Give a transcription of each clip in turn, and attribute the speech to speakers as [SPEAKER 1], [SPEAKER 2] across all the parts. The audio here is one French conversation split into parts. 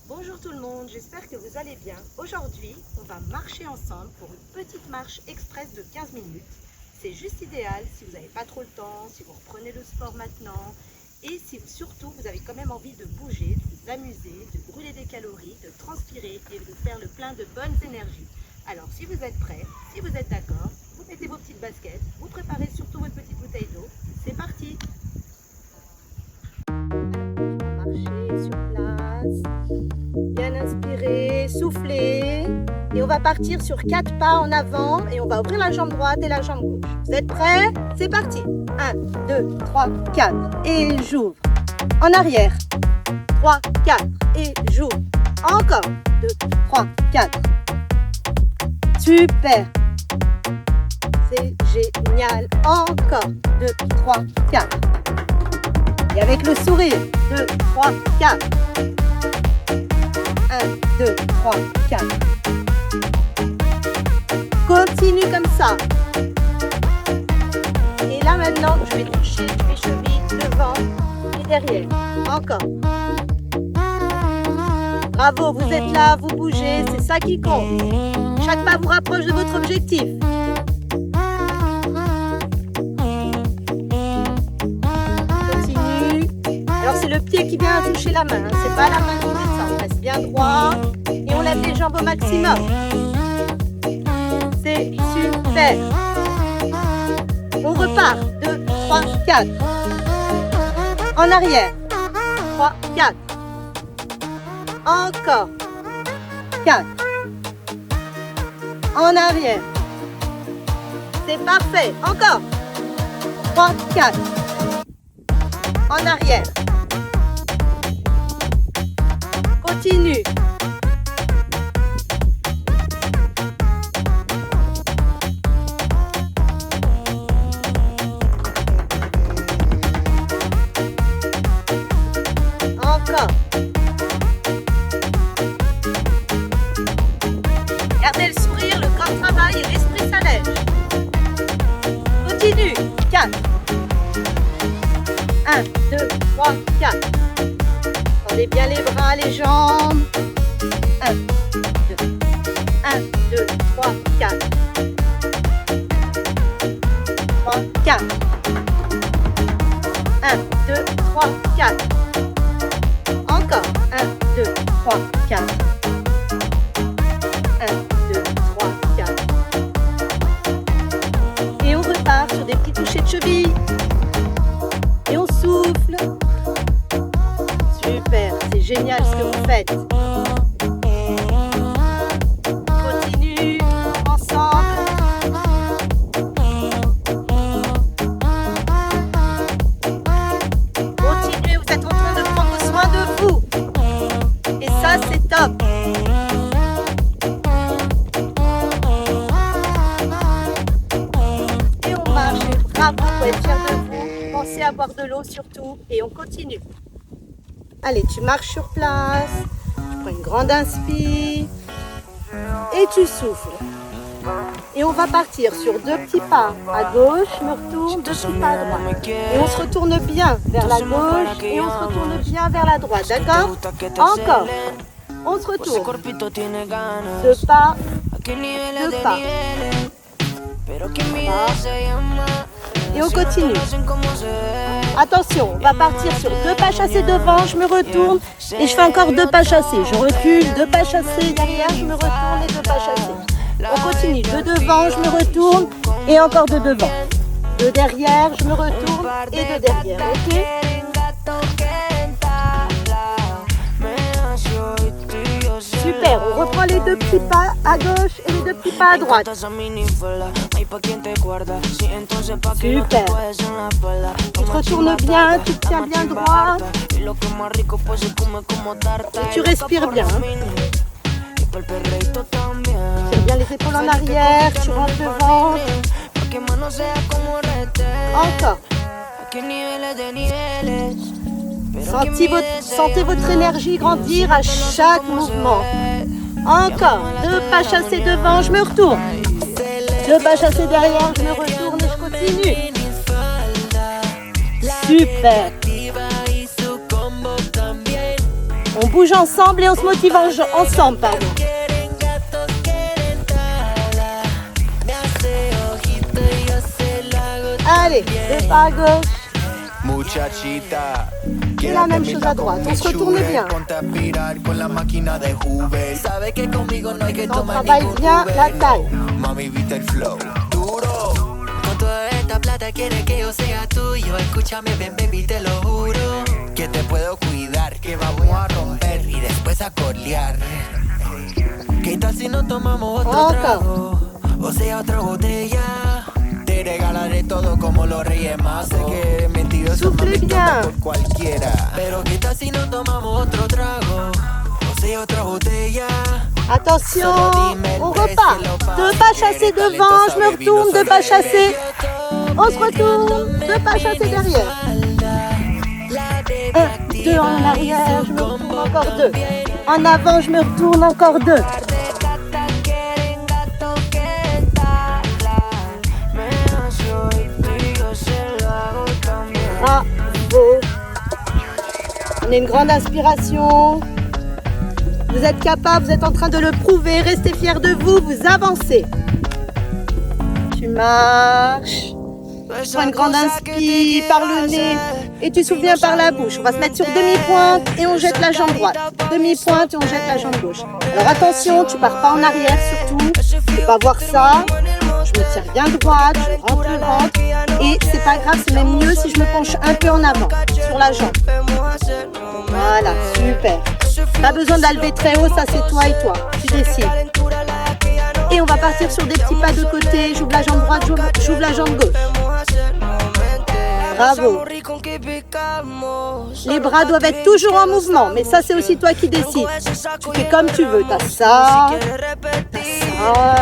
[SPEAKER 1] Bonjour tout le monde, j'espère que vous allez bien. Aujourd'hui, on va marcher ensemble pour une petite marche express de 15 minutes. C'est juste idéal si vous n'avez pas trop le temps, si vous reprenez le sport maintenant et si surtout vous avez quand même envie de bouger, de vous amuser, de brûler des calories, de transpirer et de faire le plein de bonnes énergies. Alors si vous êtes prêts, si vous êtes d'accord, vous mettez vos petites baskets, vous préparez surtout votre petite bouteille d'eau. C'est parti! Marcher sur place, bien inspirer, souffler et on va partir sur 4 pas en avant et on va ouvrir la jambe droite et la jambe gauche. Vous êtes prêts? C'est parti! 1, 2, 3, 4 et j'ouvre. En arrière, 3, 4 et j'ouvre. Encore 2, 3, 4. Super! C'est génial! Encore 2, 3, 4. Et avec le sourire, 2, 3, 4. 1, 2, 3, 4. Continue comme ça. Et là maintenant, je vais toucher mes chevilles devant et derrière. Encore. Bravo, vous êtes là, vous bougez, c'est ça qui compte. Chaque pas vous rapproche de votre objectif. Continue. Alors c'est le pied qui vient toucher la main, c'est pas la main qui descend. On reste bien droit et on lève les jambes au maximum. C'est super. On repart. 2, 3, 4. En arrière. 3, 4. Encore. 4. En arrière. C'est parfait. Encore. 3, 4. En arrière. Continue. Encore. Gardez le sourire, le corps travaille et l'esprit s'allège. Continue. 4. 1, 2, 3, 4. Tendez bien les bras, les jambes. 1, 2. 1, 2, 3, 4. 3, 4. 1, 2, 3, 4. Encore. 1, 2, 3, 4. 1, 2, 3, 4. Et on repart sur des petits touchés de cheville. Et on souffle. Super, c'est génial ce que vous faites. Continue ensemble. Continuez, vous êtes en train de prendre soin de vous. Et ça, c'est top. Et on marche. Bravo, vous pouvez être fiers de vous. Pensez à boire de l'eau surtout. Et on continue. Allez, tu marches sur place. Tu prends une grande inspire. Et tu souffles. Et on va partir sur 2 petits pas à gauche, je me retourne, 2 petits pas à droite. Et on se retourne bien vers la gauche et on se retourne bien vers la droite, d'accord? Encore. On se retourne. 2 pas, 2 pas. Voilà. Et on continue. Attention, on va partir sur 2 pas chassés devant, je me retourne et je fais encore 2 pas chassés. Je recule, 2 pas chassés derrière, je me retourne et 2 pas chassés. On continue, 2 devant, je me retourne et encore 2 devant. 2 derrière, je me retourne et 2 derrière, ok? Super, on reprend les 2 petits pas à gauche et les 2 petits pas à droite. Super. Tu te retournes bien, tu te tiens bien droit. Et tu respires bien. Tire bien les épaules en arrière, tu rentres le ventre. Encore. Sentez votre énergie grandir à chaque mouvement. Encore. 2 pas chassés devant, je me retourne. 2 pas chassés derrière, je me retourne et je continue. Super. On bouge ensemble et on se motive ensemble, pardon. Allez, deux pas à gauche. Et la même chose à droite. On se retourne bien. On travaille bien la taille.
[SPEAKER 2] Esta plata quiere que yo sea tuyo. Escúchame, ven, baby, te lo juro. Que te puedo cuidar, que vamos a romper y después a colear. ¿Qué tal si no tomamos otro trago? O sea, otra botella. Te regalaré todo como los Reyes Magos. Sé que mentiroso mami por cualquiera. Pero ¿qué tal si no tomamos otro trago? O sea, otra botella.
[SPEAKER 1] Attention, on repart. Deux pas chassés devant, je me retourne, deux pas chassés. On se retourne, deux pas chassés derrière. Un, deux en arrière, je me retourne encore deux. En avant, je me retourne encore deux. Bravo. On a une grande inspiration. Vous êtes capable, vous êtes en train de le prouver. Restez fiers de vous, vous avancez. Tu marches. Prends une grande inspire par le nez et tu souffles bien par la bouche. On va se mettre sur demi-pointe et on jette la jambe droite. Demi-pointe et on jette la jambe gauche. Alors attention, tu pars pas en arrière surtout. Tu ne peux pas voir ça. Je me tiens bien droite, je rentre le ventre. Et c'est pas grave, c'est même mieux si je me penche un peu en avant sur la jambe. Voilà, super. Pas besoin de la lever très haut, ça c'est toi et toi. Tu décides. Et on va partir sur des petits pas de côté. J'ouvre la jambe droite, j'ouvre la jambe gauche. Bravo. Les bras doivent être toujours en mouvement, mais ça c'est aussi toi qui décides. Tu fais comme tu veux. T'as ça, t'as ça.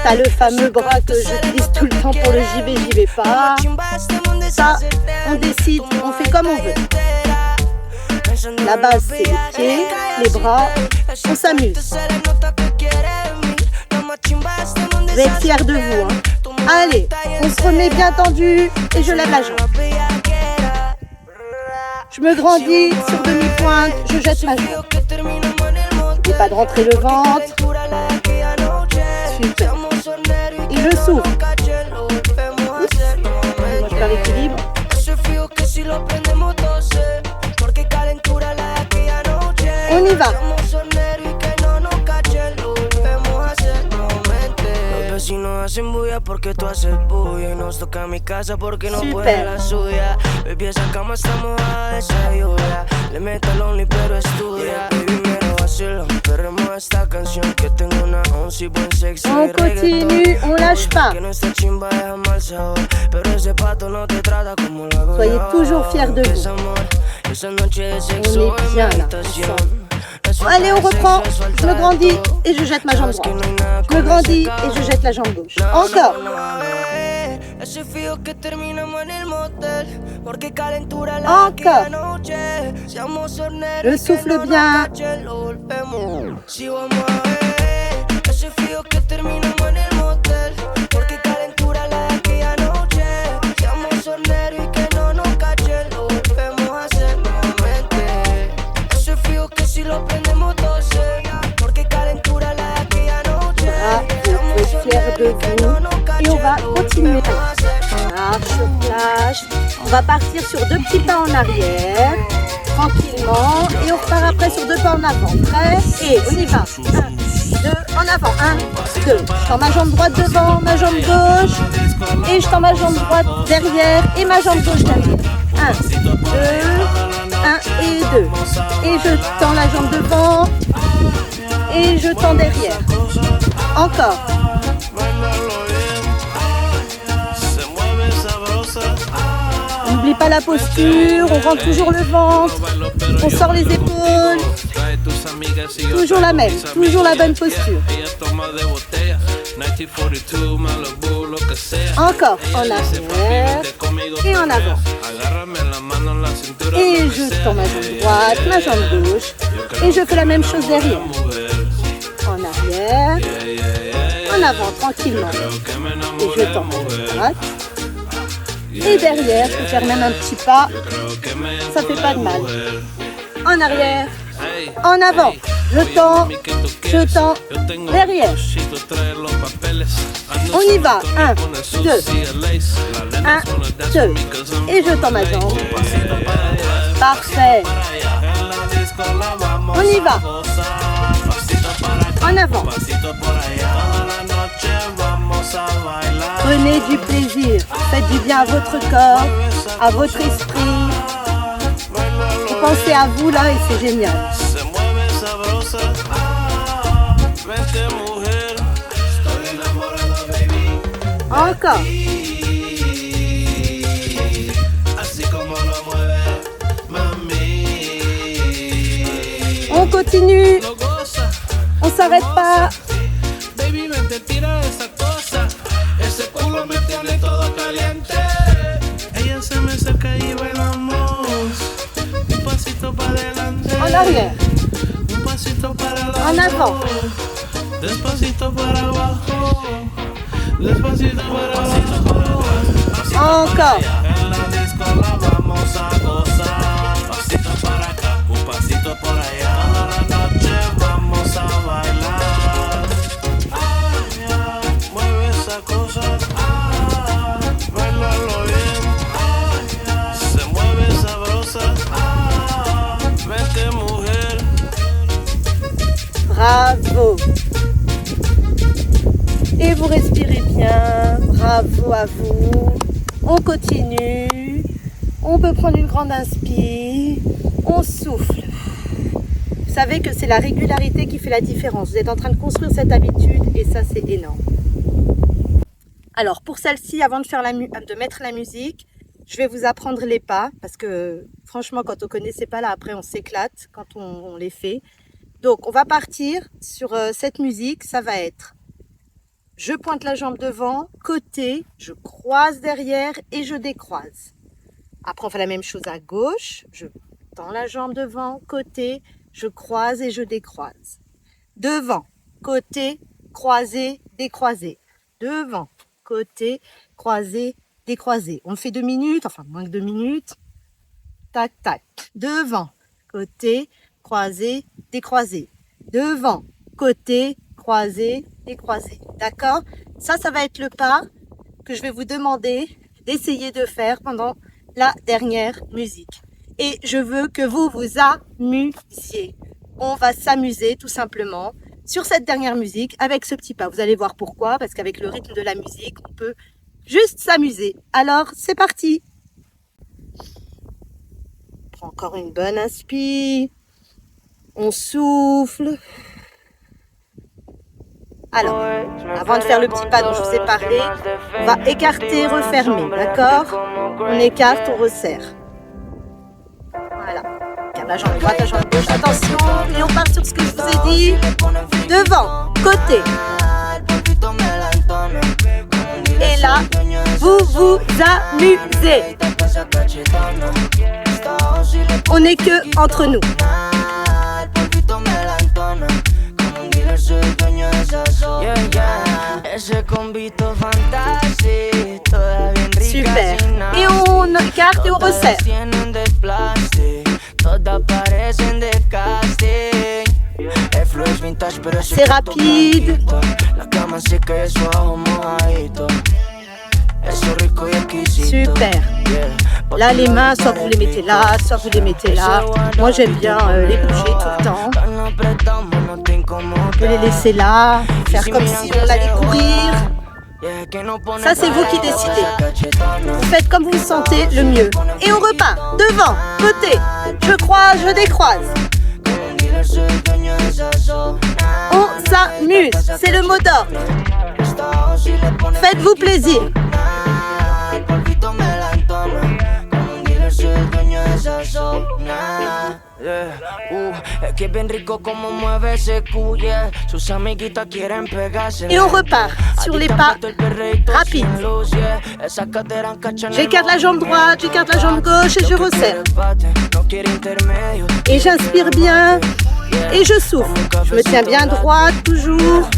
[SPEAKER 1] T'as le fameux bras que j'utilise tout le temps pour le j'y vais pas. Ça, on décide, on fait comme on veut. La base c'est les pieds, les bras, on s'amuse. Vous êtes fiers de vous, hein. Allez, on se remet bien tendu et je lève la jambe. Je me grandis sur demi-pointe, je jette ma jambe. N'oubliez pas de rentrer le ventre. Super. Et je souffle. Moi je perds l'équilibre. On y va.
[SPEAKER 2] Vecinos hacen bulla porque tú haces bulla y nos toca mi casa porque no puede la suya. Baby, esa cama está mojada de esa lluvia. Le meto lonely pero estudia. Baby, mero vacilo, perremos esta canción que tengo una once y buen sexo.
[SPEAKER 1] On continue, on lâche pas.
[SPEAKER 2] Que nuestra chimba deja mal sabor, pero ese pato no te trata como lo hago.
[SPEAKER 1] Soyez toujours fiers de vous.
[SPEAKER 2] Esa noche de sexo en mi habitación.
[SPEAKER 1] Allez, on reprend. Je me grandis et je jette ma jambe droite. Je me grandis et je jette la jambe gauche. Encore. Encore. Je souffle bien. Fiers de vous et on va continuer. Marche, plage. On va partir sur deux petits pas en arrière, tranquillement, et on repart après sur deux pas en avant. Prêt? Et on y va. 1, 2, en avant. 1, 2. Je tends ma jambe droite devant, ma jambe gauche, et je tends ma jambe droite derrière et ma jambe gauche derrière. 1, 2, 1 et 2. Et je tends la jambe devant et je tends derrière. Encore. N'oublie pas la posture, on rentre toujours le ventre, on sort les épaules, toujours la même, toujours la bonne posture. Encore en arrière et en avant. Et je tends ma jambe droite, ma jambe gauche et je fais la même chose derrière. En arrière, en avant tranquillement. Et je tends ma jambe droite. Et derrière, je peux faire même un petit pas, ça fait pas de mal. en arrière, en avant, je tends, derrière. On y va, 1, 2, 1, 2, et je tends ma jambe. Parfait. On y va. En avant. Prenez du plaisir. Faites du bien à votre corps, à votre esprit. Vous pensez à vous là et c'est génial. Encore. On continue. On s'arrête pas. En arrière. En avant. Encore. Bravo. Et vous respirez bien. Bravo à vous. On continue. On peut prendre une grande inspire. On souffle. Vous savez que c'est la régularité qui fait la différence. Vous êtes en train de construire cette habitude et ça, c'est énorme. Alors, pour celle-ci, avant de mettre la musique, je vais vous apprendre les pas parce que franchement, quand on ne connaît ces pas-là, après, on s'éclate quand on les fait. Donc, on va partir sur cette musique. Ça va être je pointe la jambe devant, côté, je croise derrière et je décroise. Après, on fait la même chose à gauche. Je tends la jambe devant, côté, je croise et je décroise. Devant, côté, croisé, décroisé. Devant, côté, croisé, décroisé. On le fait 2 minutes, enfin moins que 2 minutes. Tac, tac. Devant, côté, croisé, décroisé. Devant, côté, croisé, décroisé. D'accord? Ça va être le pas que je vais vous demander d'essayer de faire pendant la dernière musique. Et je veux que vous vous amusiez. On va s'amuser tout simplement sur cette dernière musique avec ce petit pas. Vous allez voir pourquoi, parce qu'avec le rythme de la musique, on peut juste s'amuser. Alors, c'est parti. On prend encore une bonne inspire. On souffle. Alors, avant de faire le petit pas dont je vous ai parlé, on va écarter, refermer, d'accord? On écarte, on resserre. Voilà. Garde la jambe droite, la jambe gauche, attention. Et on part sur ce que je vous ai dit. Devant, côté. Et là, vous vous amusez. On n'est que entre nous. Super. Et on écarte et on resserre. C'est rapide. Super. Là, les mains, soit vous les mettez là, soit vous les mettez là. Moi, j'aime bien les bouger tout le temps. On peut les laisser là, faire comme si on allait courir. Ça, c'est vous qui décidez. Vous faites comme vous le sentez le mieux. Et on repart. Devant, côté. Je croise, je décroise. On s'amuse. C'est le mot d'ordre. Faites-vous plaisir. Et on repart sur les pas rapides. J'écarte la jambe droite, j'écarte la jambe gauche et je resserre. Et j'inspire bien et je souffle. Je me tiens bien droite toujours.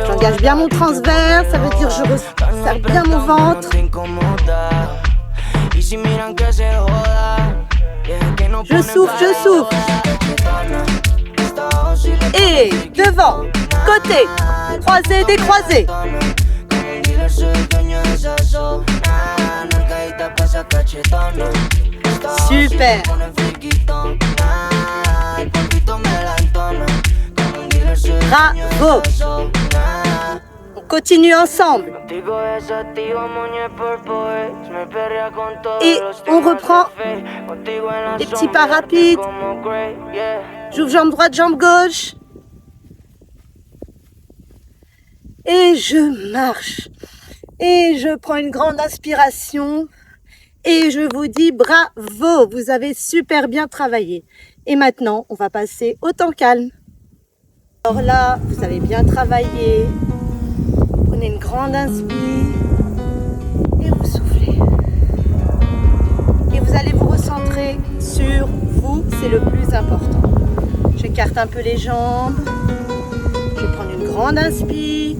[SPEAKER 1] J'engage bien mon transverse, ça veut dire je resserre bien mon ventre. Je souffle, je souffle. Et devant, côté, croisé, décroisé. Super. Bravo. On continue ensemble. Et on reprend les petits pas rapides. J'ouvre jambe droite, jambe gauche. Et je marche. Et je prends une grande inspiration. Et je vous dis bravo, vous avez super bien travaillé. Et maintenant, on va passer au temps calme. Alors là, vous avez bien travaillé. Prenez une grande inspire et vous soufflez. Et vous allez vous recentrer sur vous, c'est le plus important. J'écarte un peu les jambes. Je vais prendre une grande inspire.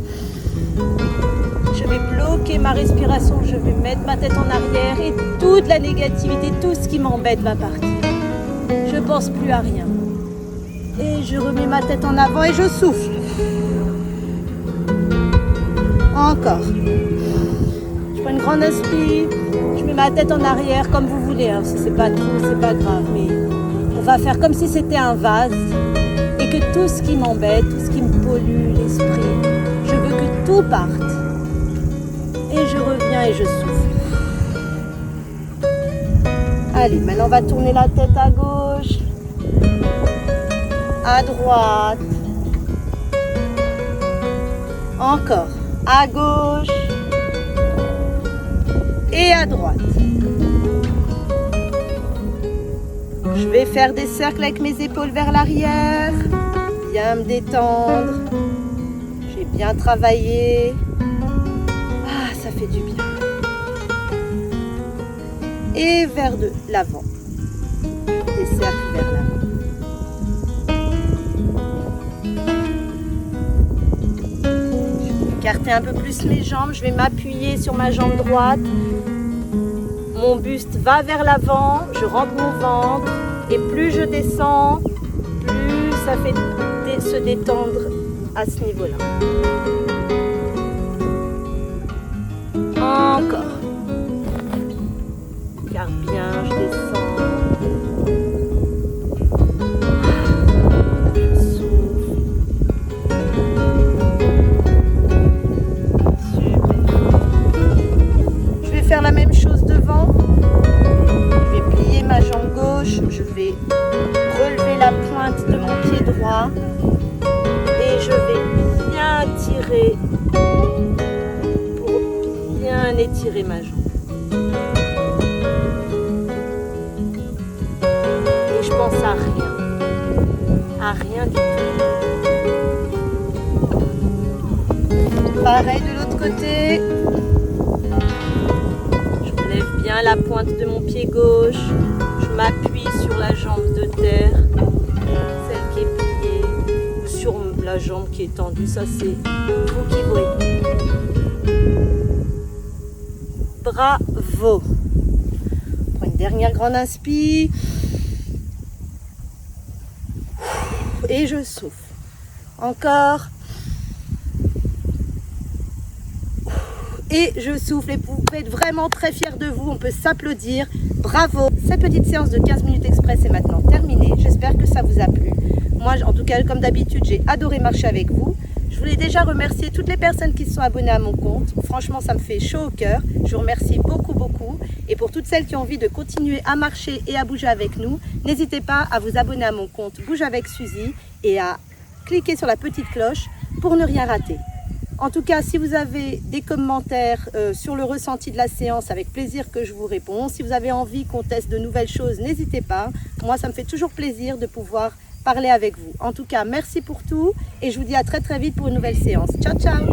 [SPEAKER 1] Je vais bloquer ma respiration, je vais mettre ma tête en arrière et toute la négativité, tout ce qui m'embête va partir. Je ne pense plus à rien. Et je remets ma tête en avant et je souffle. Encore. Je prends une grande inspire, je mets ma tête en arrière comme vous voulez. Alors, si c'est pas trop, c'est pas grave. Mais on va faire comme si c'était un vase et que tout ce qui m'embête, tout ce qui me pollue l'esprit, je veux que tout parte. Et je reviens et je souffle. Allez, maintenant on va tourner la tête à gauche, à droite, encore, à gauche et à droite. Je vais faire des cercles avec mes épaules vers l'arrière, bien me détendre. J'ai bien travaillé. Ah, ça fait du bien. Et vers l'avant. Des cercles vers l'avant. Je vais écarter un peu plus mes jambes. Je vais m'appuyer sur ma jambe droite. Mon buste va vers l'avant. Je rentre mon ventre. Et plus je descends, plus ça fait se détendre à ce niveau-là. Encore. Regarde bien, je descends. Je souffle. Super. Je vais faire la même chose devant. Je vais plier ma jambe gauche. Je vais relever la pointe de mon pied droit. Et je vais bien tirer pour bien étirer ma jambe. Et je pense à rien. À rien du tout. Pareil de l'autre côté. Je relève bien la pointe de mon pied gauche. Je m'appuie sur la jambe de terre. Celle qui est pliée. Ou sur la jambe qui est tendue. Ça c'est vous qui voyez. Bravo. Prends une dernière grande inspire. Et je souffle. Encore. Et je souffle. Et vous pouvez être vraiment très fiers de vous. On peut s'applaudir. Bravo. Cette petite séance de 15 minutes express est maintenant terminée. J'espère que ça vous a plu. Moi, en tout cas, comme d'habitude, j'ai adoré marcher avec vous. Je voulais déjà remercier toutes les personnes qui se sont abonnées à mon compte. Franchement, ça me fait chaud au cœur. Je vous remercie beaucoup, beaucoup. Et pour toutes celles qui ont envie de continuer à marcher et à bouger avec nous, n'hésitez pas à vous abonner à mon compte Bouge avec Suzy et à cliquer sur la petite cloche pour ne rien rater. En tout cas, si vous avez des commentaires sur le ressenti de la séance, avec plaisir que je vous réponds. Si vous avez envie qu'on teste de nouvelles choses, n'hésitez pas. Moi, ça me fait toujours plaisir de pouvoir parler avec vous. En tout cas, merci pour tout et je vous dis à très très vite pour une nouvelle séance. Ciao, ciao!